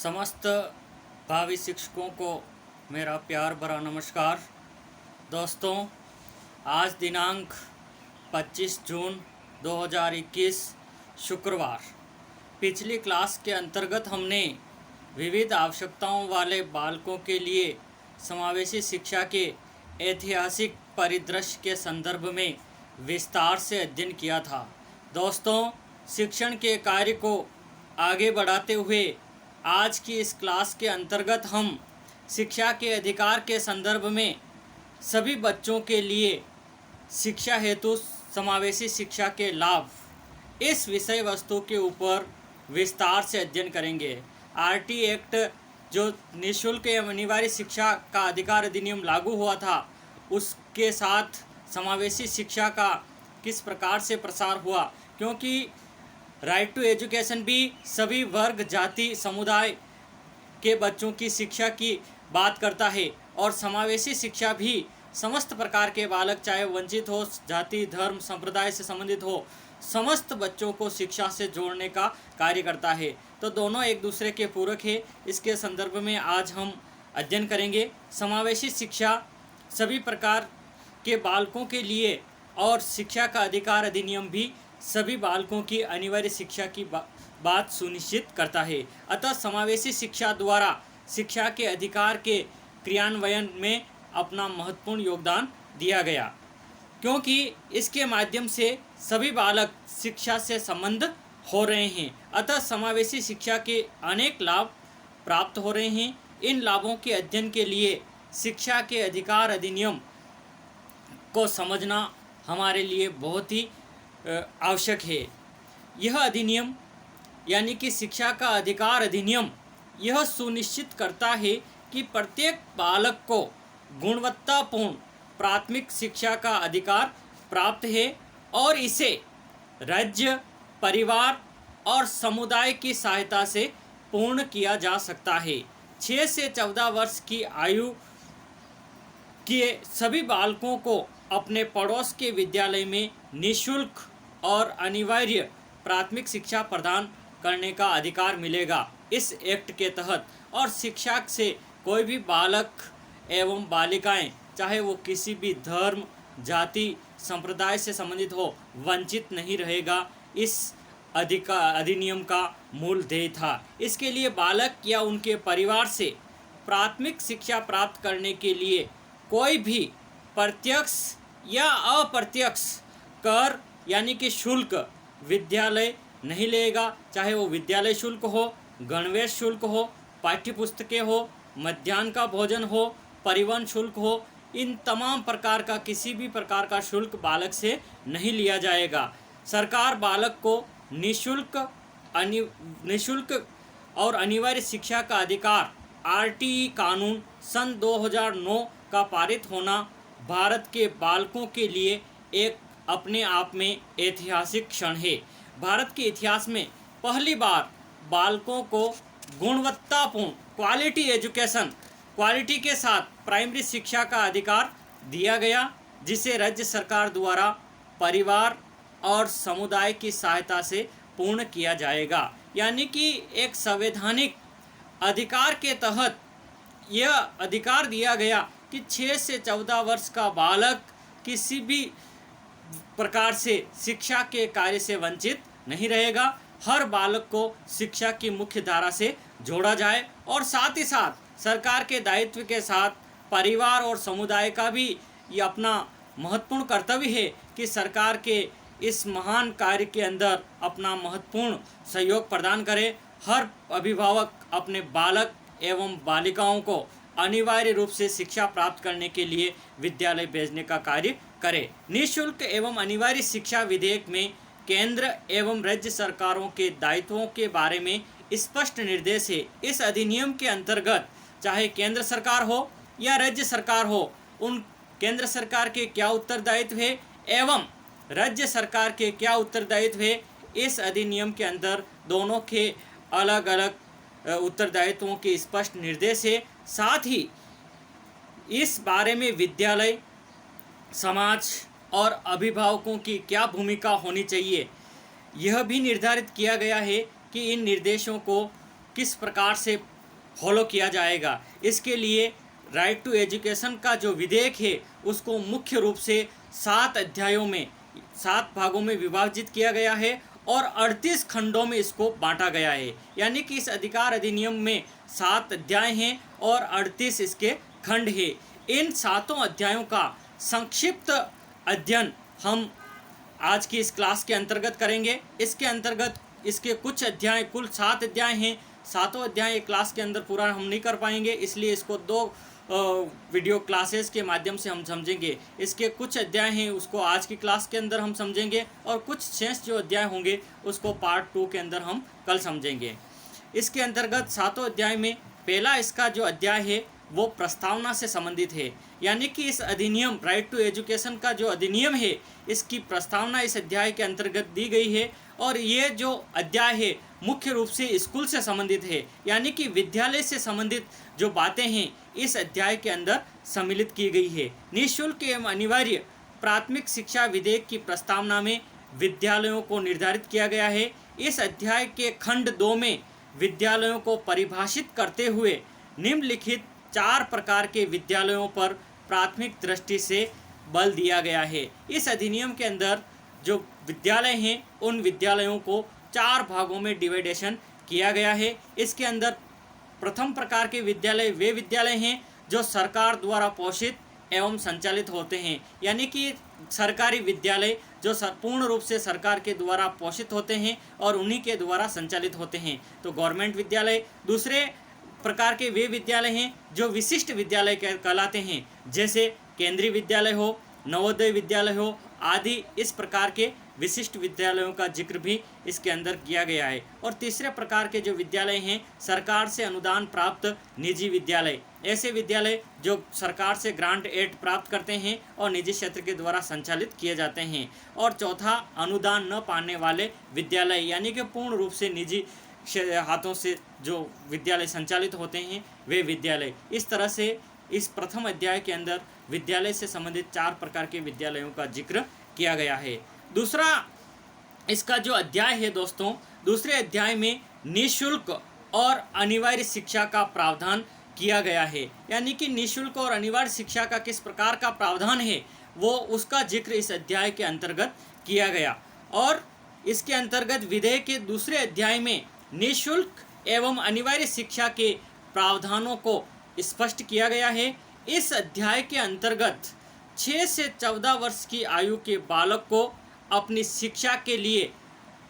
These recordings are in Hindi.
समस्त भावी शिक्षकों को मेरा प्यार भरा नमस्कार। दोस्तों, आज दिनांक 25 जून 2021 शुक्रवार। पिछली क्लास के अंतर्गत हमने विविध आवश्यकताओं वाले बालकों के लिए समावेशी शिक्षा के ऐतिहासिक परिदृश्य के संदर्भ में विस्तार से अध्ययन किया था। दोस्तों, शिक्षण के कार्य को आगे बढ़ाते हुए आज की इस क्लास के अंतर्गत हम शिक्षा के अधिकार के संदर्भ में सभी बच्चों के लिए शिक्षा हेतु समावेशी शिक्षा के लाभ इस विषय वस्तु के ऊपर विस्तार से अध्ययन करेंगे। आरटी एक्ट जो निःशुल्क एवं अनिवार्य शिक्षा का अधिकार अधिनियम लागू हुआ था, उसके साथ समावेशी शिक्षा का किस प्रकार से प्रसार हुआ, क्योंकि राइट टू एजुकेशन भी सभी वर्ग, जाति, समुदाय के बच्चों की शिक्षा की बात करता है और समावेशी शिक्षा भी समस्त प्रकार के बालक, चाहे वंचित हो, जाति, धर्म, संप्रदाय से संबंधित हो, समस्त बच्चों को शिक्षा से जोड़ने का कार्य करता है। तो दोनों एक दूसरे के पूरक है। इसके संदर्भ में आज हम अध्ययन करेंगे। समावेशी शिक्षा सभी प्रकार के बालकों के लिए और शिक्षा का अधिकार अधिनियम भी सभी बालकों की अनिवार्य शिक्षा की बात सुनिश्चित करता है। अतः समावेशी शिक्षा द्वारा शिक्षा के अधिकार के क्रियान्वयन में अपना महत्वपूर्ण योगदान दिया गया, क्योंकि इसके माध्यम से सभी बालक शिक्षा से संबद्ध हो रहे हैं। अतः समावेशी शिक्षा के अनेक लाभ प्राप्त हो रहे हैं। इन लाभों के अध्ययन के लिए शिक्षा के अधिकार अधिनियम को समझना हमारे लिए बहुत ही आवश्यक है। यह अधिनियम यानी कि शिक्षा का अधिकार अधिनियम यह सुनिश्चित करता है कि प्रत्येक बालक को गुणवत्तापूर्ण प्राथमिक शिक्षा का अधिकार प्राप्त है और इसे राज्य, परिवार और समुदाय की सहायता से पूर्ण किया जा सकता है। 6 से 14 वर्ष की आयु के सभी बालकों को अपने पड़ोस के विद्यालय में निःशुल्क और अनिवार्य प्राथमिक शिक्षा प्रदान करने का अधिकार मिलेगा इस एक्ट के तहत। और शिक्षा से कोई भी बालक एवं बालिकाएं, चाहे वो किसी भी धर्म, जाति, संप्रदाय से संबंधित हो, वंचित नहीं रहेगा। इस अधिनियम का मूल ध्येय था। इसके लिए बालक या उनके परिवार से प्राथमिक शिक्षा प्राप्त करने के लिए कोई भी प्रत्यक्ष या अप्रत्यक्ष कर यानी कि शुल्क विद्यालय नहीं लेगा, चाहे वो विद्यालय शुल्क हो, गणवेश शुल्क हो, पाठ्य पुस्तकें हो, मध्याह्न का भोजन हो, परिवहन शुल्क हो। इन तमाम प्रकार का किसी भी प्रकार का शुल्क बालक से नहीं लिया जाएगा। सरकार बालक को निःशुल्क और अनिवार्य शिक्षा का अधिकार आरटीई कानून सन 2009 का पारित होना भारत के बालकों के लिए एक अपने आप में ऐतिहासिक क्षण है। भारत के इतिहास में पहली बार बालकों को गुणवत्तापूर्ण क्वालिटी एजुकेशन, क्वालिटी के साथ प्राइमरी शिक्षा का अधिकार दिया गया, जिसे राज्य सरकार द्वारा परिवार और समुदाय की सहायता से पूर्ण किया जाएगा। यानी कि एक संवैधानिक अधिकार के तहत यह अधिकार दिया गया कि 6 से 14 वर्ष का बालक किसी भी प्रकार से शिक्षा के कार्य से वंचित नहीं रहेगा। हर बालक को शिक्षा की मुख्य धारा से जोड़ा जाए और साथ ही साथ सरकार के दायित्व के साथ परिवार और समुदाय का भी ये अपना महत्वपूर्ण कर्तव्य है कि सरकार के इस महान कार्य के अंदर अपना महत्वपूर्ण सहयोग प्रदान करे। हर अभिभावक अपने बालक एवं बालिकाओं को अनिवार्य रूप से शिक्षा प्राप्त करने के लिए विद्यालय भेजने का कार्य करे। निःशुल्क एवं अनिवार्य शिक्षा विधेयक में केंद्र एवं राज्य सरकारों के दायित्वों के बारे में स्पष्ट निर्देश है। इस अधिनियम के अंतर्गत चाहे केंद्र सरकार हो या राज्य सरकार हो, उन केंद्र सरकार के क्या उत्तरदायित्व है एवं राज्य सरकार के क्या उत्तरदायित्व है, इस अधिनियम के अंदर दोनों के अलग अलग उत्तरदायित्वों के स्पष्ट निर्देश है। साथ ही इस बारे में विद्यालय, समाज और अभिभावकों की क्या भूमिका होनी चाहिए, यह भी निर्धारित किया गया है कि इन निर्देशों को किस प्रकार से फॉलो किया जाएगा। इसके लिए राइट टू एजुकेशन का जो विधेयक है उसको मुख्य रूप से 7 अध्यायों में 7 भागों में विभाजित किया गया है और 38 खंडों में इसको बांटा गया है। यानी कि इस अधिकार अधिनियम में 7 अध्याय हैं और 38 इसके खंड है। इन 7 अध्यायों का संक्षिप्त अध्ययन हम आज की इस क्लास के अंतर्गत करेंगे। इसके अंतर्गत इसके कुछ अध्याय, कुल 7 अध्याय हैं। 7 अध्याय एक क्लास के अंदर पूरा हम नहीं कर पाएंगे, इसलिए इसको 2 वीडियो क्लासेस के माध्यम से हम समझेंगे। इसके कुछ अध्याय हैं उसको आज की क्लास के अंदर हम समझेंगे और कुछ शेष जो अध्याय होंगे उसको पार्ट 2 के अंदर हम कल समझेंगे। इसके अंतर्गत 7 अध्याय में पहला इसका जो अध्याय है वो प्रस्तावना से संबंधित है। यानी कि इस अधिनियम राइट टू एजुकेशन का जो अधिनियम है इसकी प्रस्तावना इस अध्याय के अंतर्गत दी गई है और ये जो अध्याय है मुख्य रूप से स्कूल से संबंधित है। यानी कि विद्यालय से संबंधित जो बातें हैं इस अध्याय के अंदर सम्मिलित की गई है। निःशुल्क एवं अनिवार्य प्राथमिक शिक्षा विधेयक की प्रस्तावना में विद्यालयों को निर्धारित किया गया है। इस अध्याय के खंड 2 में विद्यालयों को परिभाषित करते हुए निम्नलिखित 4 प्रकार के विद्यालयों पर प्राथमिक दृष्टि से बल दिया गया है। इस अधिनियम के अंदर जो विद्यालय हैं उन विद्यालयों को 4 भागों में डिवाइडेशन किया गया है। इसके अंदर प्रथम प्रकार के विद्यालय वे विद्यालय हैं जो सरकार द्वारा पोषित एवं संचालित होते हैं। यानी कि सरकारी विद्यालय जो पूर्ण रूप से सरकार के द्वारा पोषित होते हैं और उन्हीं के द्वारा संचालित होते हैं, तो गवर्नमेंट विद्यालय। दूसरे प्रकार के वे विद्यालय हैं जो विशिष्ट विद्यालय कहलाते हैं, जैसे केंद्रीय विद्यालय हो, नवोदय विद्यालय हो आदि। इस प्रकार के विशिष्ट विद्यालयों का जिक्र भी इसके अंदर किया गया है। और तीसरे प्रकार के जो विद्यालय हैं सरकार से अनुदान प्राप्त निजी विद्यालय, ऐसे विद्यालय जो सरकार से ग्रांट एड प्राप्त करते हैं और निजी क्षेत्र के द्वारा संचालित किए जाते हैं। और चौथा, अनुदान न पाने वाले विद्यालय, यानी कि पूर्ण रूप से निजी हाथों से जो विद्यालय संचालित होते हैं वे विद्यालय। इस तरह से इस प्रथम अध्याय के अंदर विद्यालय से संबंधित 4 प्रकार के विद्यालयों का जिक्र किया गया है। दूसरा इसका जो अध्याय है दोस्तों, दूसरे अध्याय में निःशुल्क और अनिवार्य शिक्षा का प्रावधान किया गया है। यानी कि निःशुल्क और अनिवार्य शिक्षा का किस प्रकार का प्रावधान है वो उसका जिक्र इस अध्याय के अंतर्गत किया गया। और इसके अंतर्गत विधेयक के दूसरे अध्याय में निःशुल्क एवं अनिवार्य शिक्षा के प्रावधानों को स्पष्ट किया गया है। इस अध्याय के अंतर्गत 6 से 14 वर्ष की आयु के बालक को अपनी शिक्षा के लिए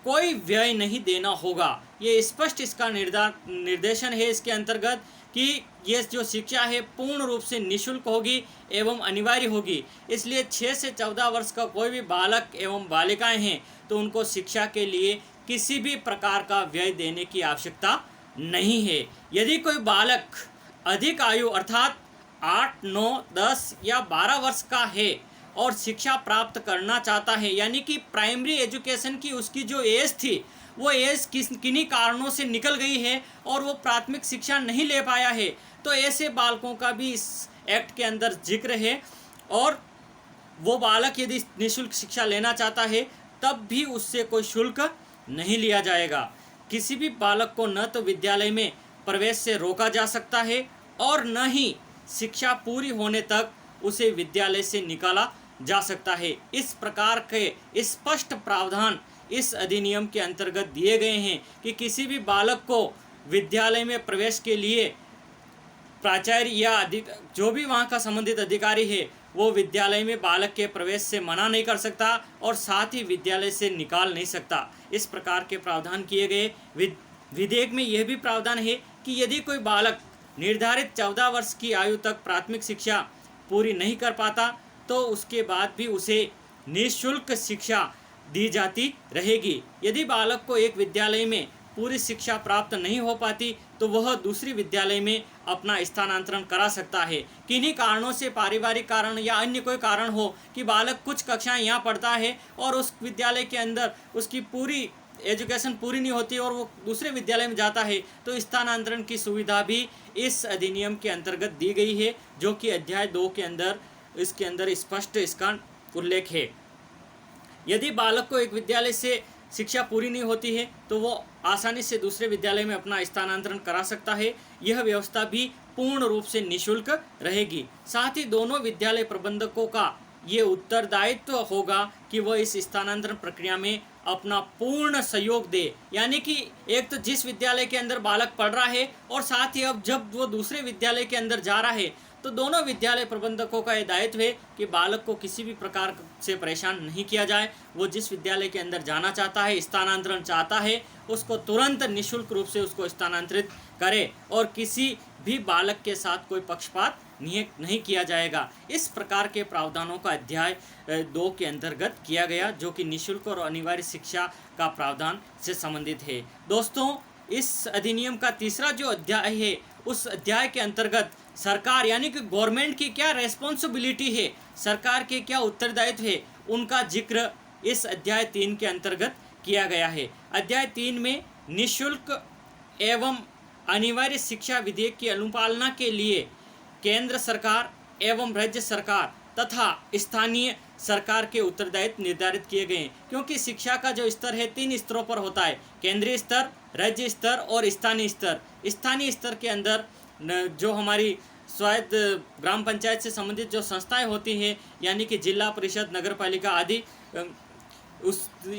कोई व्यय नहीं देना होगा। ये स्पष्ट इसका निर्देशन है इसके अंतर्गत कि ये जो शिक्षा है पूर्ण रूप से निःशुल्क होगी एवं अनिवार्य होगी। इसलिए 6 से 14 वर्ष का कोई भी बालक एवं बालिकाएं हैं तो उनको शिक्षा के लिए किसी भी प्रकार का व्यय देने की आवश्यकता नहीं है। यदि कोई बालक अधिक आयु अर्थात 8, 9, 10 या 12 वर्ष का है और शिक्षा प्राप्त करना चाहता है, यानी कि प्राइमरी एजुकेशन की उसकी जो एज थी वो एज किन्हीं कारणों से निकल गई है और वो प्राथमिक शिक्षा नहीं ले पाया है, तो ऐसे बालकों का भी इस एक्ट के अंदर जिक्र है। और वो बालक यदि निःशुल्क शिक्षा लेना चाहता है तब भी उससे कोई शुल्क नहीं लिया जाएगा। किसी भी बालक को न तो विद्यालय में प्रवेश से रोका जा सकता है और न ही शिक्षा पूरी होने तक उसे विद्यालय से निकाला जा सकता है। इस प्रकार के स्पष्ट प्रावधान इस अधिनियम के अंतर्गत दिए गए हैं कि किसी भी बालक को विद्यालय में प्रवेश के लिए प्राचार्य या जो भी वहाँ का संबंधित अधिकारी है वो विद्यालय में बालक के प्रवेश से मना नहीं कर सकता और साथ ही विद्यालय से निकाल नहीं सकता। इस प्रकार के प्रावधान किए गए। विधेयक में यह भी प्रावधान है कि यदि कोई बालक निर्धारित 14 वर्ष की आयु तक प्राथमिक शिक्षा पूरी नहीं कर पाता तो उसके बाद भी उसे निःशुल्क शिक्षा दी जाती रहेगी। यदि बालक को एक विद्यालय में पूरी शिक्षा प्राप्त नहीं हो पाती तो वह दूसरी विद्यालय में अपना स्थानांतरण करा सकता है। किन्हीं कारणों से, पारिवारिक कारण या अन्य कोई कारण हो कि बालक कुछ कक्षाएं यहाँ पढ़ता है और उस विद्यालय के अंदर उसकी पूरी एजुकेशन पूरी नहीं होती और वो दूसरे विद्यालय में जाता है, तो स्थानांतरण की सुविधा भी इस अधिनियम के अंतर्गत दी गई है, जो कि अध्याय 2 के अंदर इसके अंदर स्पष्ट इसका उल्लेख है। यदि बालक को एक विद्यालय से शिक्षा पूरी नहीं होती है तो वो आसानी से दूसरे विद्यालय में अपना स्थानांतरण करा सकता है। यह व्यवस्था भी पूर्ण रूप से निःशुल्क रहेगी। साथ ही दोनों विद्यालय प्रबंधकों का ये उत्तरदायित्व होगा कि वह इस स्थानांतरण प्रक्रिया में अपना पूर्ण सहयोग दे। यानी कि एक तो जिस विद्यालय के अंदर बालक पढ़ रहा है और साथ ही अब जब वो दूसरे विद्यालय के अंदर जा रहा है तो दोनों विद्यालय प्रबंधकों का यह दायित्व है कि बालक को किसी भी प्रकार से परेशान नहीं किया जाए। वो जिस विद्यालय के अंदर जाना चाहता है, स्थानांतरण चाहता है, उसको तुरंत निःशुल्क रूप से उसको स्थानांतरित करे और किसी भी बालक के साथ कोई पक्षपात नहीं किया जाएगा। इस प्रकार के प्रावधानों का अध्याय 2 के अंतर्गत किया गया, जो कि निःशुल्क और अनिवार्य शिक्षा का प्रावधान से संबंधित है। दोस्तों, इस अधिनियम का तीसरा जो अध्याय है, उस अध्याय के अंतर्गत सरकार यानी कि गवर्नमेंट की क्या रेस्पॉन्सिबिलिटी है, सरकार के क्या उत्तरदायित्व है, उनका जिक्र इस अध्याय 3 के अंतर्गत किया गया है। अध्याय 3 में निःशुल्क एवं अनिवार्य शिक्षा विधेयक की अनुपालना के लिए केंद्र सरकार एवं राज्य सरकार तथा स्थानीय सरकार के उत्तरदायित्व निर्धारित किए गए हैं। क्योंकि शिक्षा का जो स्तर है 3 स्तरों पर होता है, केंद्रीय स्तर, राज्य स्तर और स्थानीय स्तर। स्थानीय स्तर के अंदर जो हमारी स्वायत्त ग्राम पंचायत से संबंधित जो संस्थाएं होती हैं, यानी कि जिला परिषद, नगर पालिका आदि,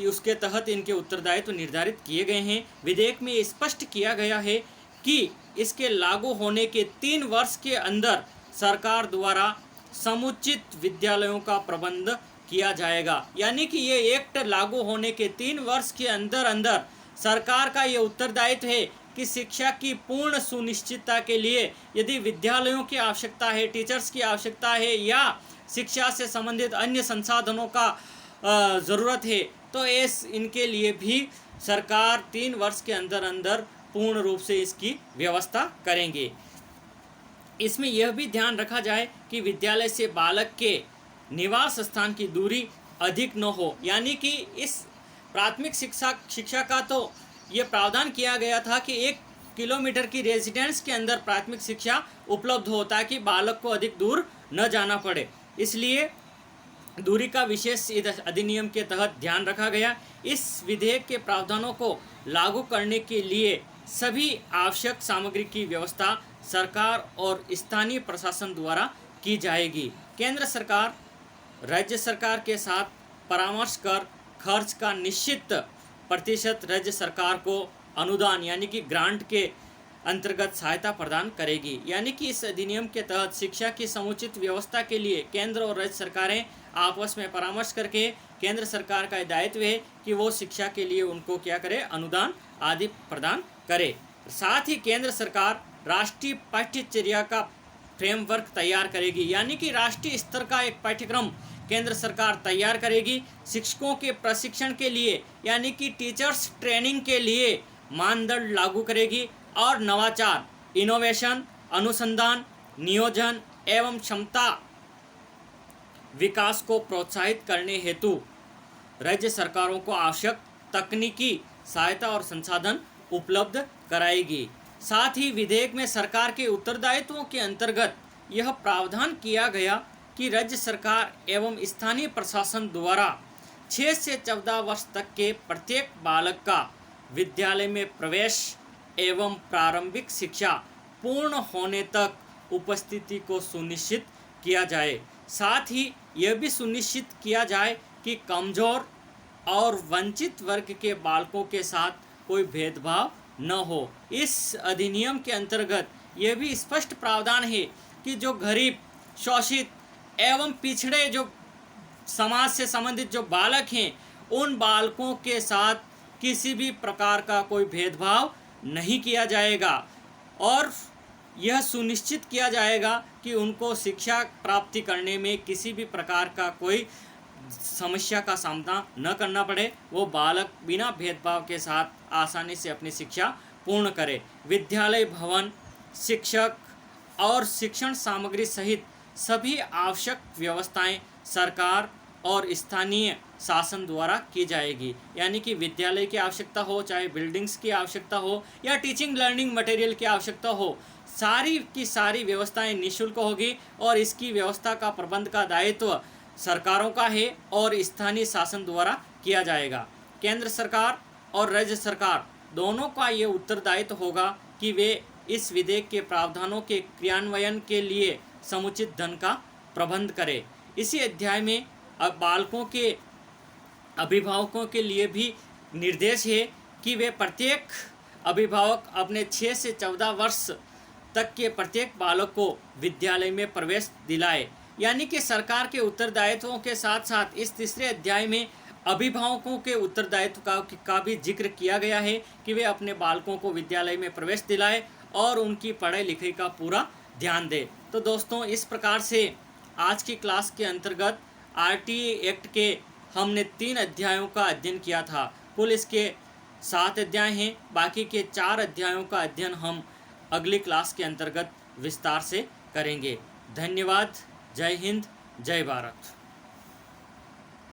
उसके तहत इनके उत्तरदायित्व निर्धारित किए गए हैं। विधेयक में स्पष्ट किया गया है कि इसके लागू होने के 3 वर्ष के अंदर सरकार द्वारा समुचित विद्यालयों का प्रबंध किया जाएगा। यानी कि ये एक्ट लागू होने के 3 वर्ष के अंदर अंदर सरकार का ये उत्तरदायित्व है कि शिक्षा की पूर्ण सुनिश्चितता के लिए यदि विद्यालयों की आवश्यकता है, टीचर्स की आवश्यकता है या शिक्षा से संबंधित अन्य संसाधनों का ज़रूरत है, तो इनके लिए भी सरकार 3 वर्ष के अंदर अंदर पूर्ण रूप से इसकी व्यवस्था करेंगे। इसमें यह भी ध्यान रखा जाए कि विद्यालय से बालक के निवास स्थान की दूरी अधिक न हो। यानी कि इस प्राथमिक शिक्षा का तो ये प्रावधान किया गया था कि 1 किलोमीटर की रेजिडेंस के अंदर प्राथमिक शिक्षा उपलब्ध हो, ताकि बालक को अधिक दूर न जाना पड़े। इसलिए दूरी का विशेष अधिनियम के तहत ध्यान रखा गया। इस विधेयक के प्रावधानों को लागू करने के लिए सभी आवश्यक सामग्री की व्यवस्था सरकार और स्थानीय प्रशासन द्वारा की जाएगी। केंद्र सरकार राज्य सरकार के साथ परामर्श कर खर्च का निश्चित प्रतिशत राज्य सरकार को अनुदान यानी कि ग्रांट के अंतर्गत सहायता प्रदान करेगी। यानी कि इस अधिनियम के तहत शिक्षा की समुचित व्यवस्था के लिए केंद्र और राज्य सरकारें आपस में परामर्श करके केंद्र सरकार का दायित्व है कि वो शिक्षा के लिए उनको क्या करे, अनुदान आदि प्रदान करे। साथ ही केंद्र सरकार राष्ट्रीय पाठ्यचर्या का फ्रेमवर्क तैयार करेगी। यानी कि राष्ट्रीय स्तर का एक पाठ्यक्रम केंद्र सरकार तैयार करेगी। शिक्षकों के प्रशिक्षण के लिए यानी कि टीचर्स ट्रेनिंग के लिए मानदंड लागू करेगी और नवाचार, इनोवेशन, अनुसंधान, नियोजन एवं क्षमता विकास को प्रोत्साहित करने हेतु राज्य सरकारों को आवश्यक तकनीकी सहायता और संसाधन उपलब्ध कराएगी। साथ ही विधेयक में सरकार के उत्तरदायित्वों के अंतर्गत यह प्रावधान किया गया कि राज्य सरकार एवं स्थानीय प्रशासन द्वारा 6 से 14 वर्ष तक के प्रत्येक बालक का विद्यालय में प्रवेश एवं प्रारंभिक शिक्षा पूर्ण होने तक उपस्थिति को सुनिश्चित किया जाए। साथ ही यह भी सुनिश्चित किया जाए कि कमजोर और वंचित वर्ग के बालकों के साथ कोई भेदभाव न हो। इस अधिनियम के अंतर्गत यह भी स्पष्ट प्रावधान है कि जो गरीब, शोषित एवं पिछड़े जो समाज से संबंधित जो बालक हैं, उन बालकों के साथ किसी भी प्रकार का कोई भेदभाव नहीं किया जाएगा और यह सुनिश्चित किया जाएगा कि उनको शिक्षा प्राप्ति करने में किसी भी प्रकार का कोई समस्या का सामना न करना पड़े। वो बालक बिना भेदभाव के साथ आसानी से अपनी शिक्षा पूर्ण करे। विद्यालय भवन, शिक्षक और शिक्षण सामग्री सहित सभी आवश्यक व्यवस्थाएं सरकार और स्थानीय शासन द्वारा की जाएगी। यानी कि विद्यालय की आवश्यकता हो, चाहे बिल्डिंग्स की आवश्यकता हो या टीचिंग लर्निंग मटेरियल की आवश्यकता हो, सारी की सारी व्यवस्थाएं निःशुल्क होगी और इसकी व्यवस्था का प्रबंध का दायित्व सरकारों का है और स्थानीय शासन द्वारा किया जाएगा। केंद्र सरकार और राज्य सरकार दोनों का ये उत्तरदायित्व होगा कि वे इस विधेयक के प्रावधानों के क्रियान्वयन के लिए समुचित धन का प्रबंध करें। इसी अध्याय में अब बालकों के अभिभावकों के लिए भी निर्देश है कि वे प्रत्येक अभिभावक अपने 6 से 14 वर्ष तक के प्रत्येक बालक को विद्यालय में प्रवेश दिलाए। यानी कि सरकार के उत्तरदायित्वों के साथ साथ इस तीसरे अध्याय में अभिभावकों के उत्तरदायित्व का भी जिक्र किया गया है कि वे अपने बालकों को विद्यालय में प्रवेश दिलाए और उनकी पढ़ाई लिखाई का पूरा ध्यान दें। तो दोस्तों, इस प्रकार से आज की क्लास के अंतर्गत आरटीए एक्ट के हमने 3 अध्यायों का अध्ययन किया था। कुल इसके 7 अध्याय हैं। बाकी के 4 अध्यायों का अध्ययन हम अगली क्लास के अंतर्गत विस्तार से करेंगे। धन्यवाद। जय हिंद, जय भारत।